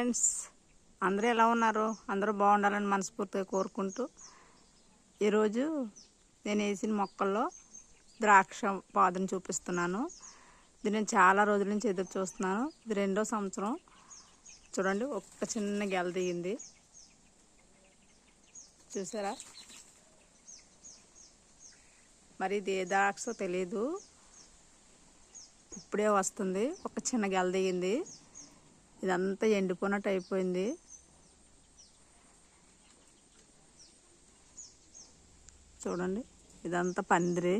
Friends, అందరూ ఎలా ఉన్నారు? అందరూ బాగుండాలని మనస్ఫూర్తిగా కోరుకుంటూ ఈరోజు నేను వేసిన మొక్కల్లో ద్రాక్ష పాదును చూపిస్తున్నాను. ఇది నేను చాలా రోజుల నుంచి ఎదురు చూస్తున్నాను. ఇది 2వ సంవత్సరం. చూడండి, ఒక్క చిన్న గెల దిగింది, చూసారా? మరి ఇది ఏ ద్రాక్షో తెలీదు, ఇప్పుడే వస్తుంది. ఒక చిన్న గెల దిగింది. ఇదంతా ఎండిపోయినట్టు అయిపోయింది. చూడండి, ఇదంతా పందిరి.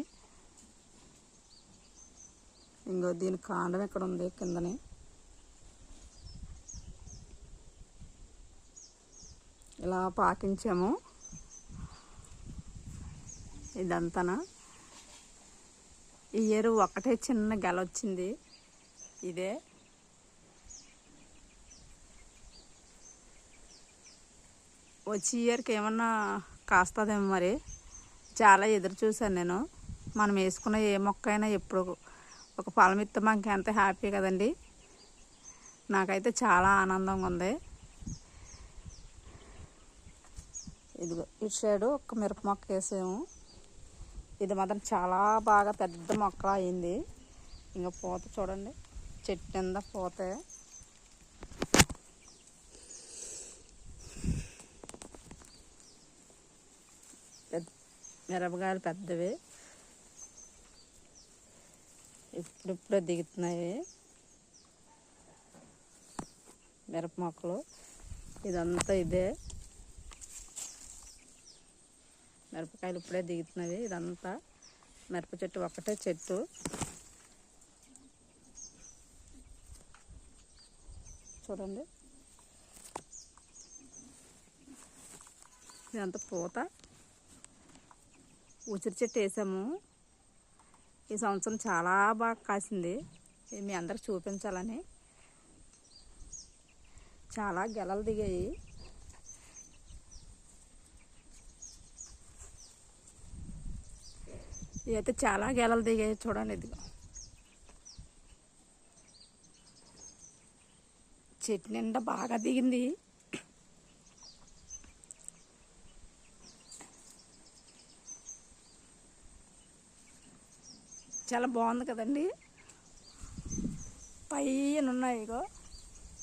ఇంకో దీని కాండం ఎక్కడ ఉంది, కిందని. ఇలా పాకించాము. ఇదంతానా ఈ ఇయర్ ఒకటే చిన్న గెల వచ్చింది. ఇదే వచ్చే ఇయర్కి ఏమన్నా కాస్తుందేమో. మరి చాలా ఎదురు చూశాను నేను. మనం వేసుకున్న ఏ మొక్క అయినా ఎప్పుడు ఒక ఫలం ఇస్తే మనకి ఎంత హ్యాపీ కదండి. నాకైతే చాలా ఆనందంగా ఉంది. ఇదిగో ఇటు సైడు ఒక మిరప మొక్క వేసాము. ఇది మాత్రం చాలా బాగా పెద్ద మొక్క అయింది. ఇంకా పూత చూడండి, చెట్టు కింద పూత. మిరపకాయలు పెద్దవి, ఇప్పుడిప్పుడే దిగుతున్నాయి మిరప మొక్కలు. ఇదంతా ఇదే మిరపకాయలు ఇప్పుడే దిగుతున్నవి. ఇదంతా మిరప చెట్టు, ఒకటే చెట్టు. చూడండి, ఇదంతా పూత. ఉసిరి చెట్టు వేసాము. ఈ సంవత్సరం చాలా బాగా కాసింది. ఇది మీ అందరికి చూపించాలని. చాలా గెలలు దిగాయి. ఇవైతే చాలా గెలలు దిగాయి. చూడండి, ఇదిగో చెట్టు నిండా బాగా దిగింది. చాలా బాగుంది కదండి. పైన ఉన్నాయి ఇగో.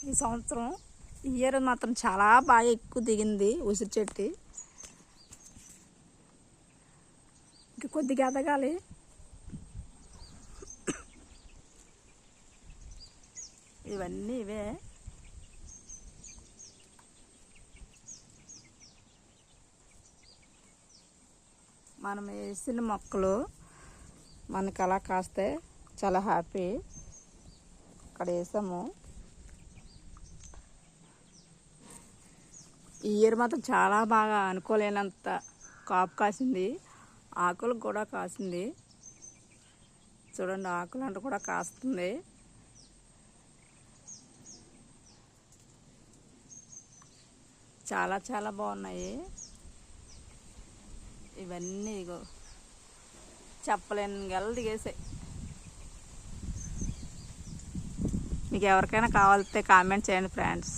ఈ సంవత్సరం ఈ ఇయర్ మాత్రం చాలా బాగా ఎక్కువ దిగింది ఉసిరి చెట్టు. ఇంకా కొద్దిగా ఎదగాలి. ఇవన్నీ ఇవే. మనం వేసిన మొక్కలు మనకు అలా కాస్తే చాలా హ్యాపీ. అక్కడ వేసాము. ఈ ఇయర్ మాత్రం చాలా బాగా అనుకోలేనంత కాపు కాసింది. ఆకులకు కూడా కాసింది. చూడండి, ఆకులు అంటే కూడా కాస్తుంది. చాలా చాలా బాగున్నాయి ఇవన్నీ. ఇగో చెప్పలేని గెలలు దిగేసాయి. మీకు ఎవరికైనా కావాలితే కామెంట్ చేయండి ఫ్రెండ్స్.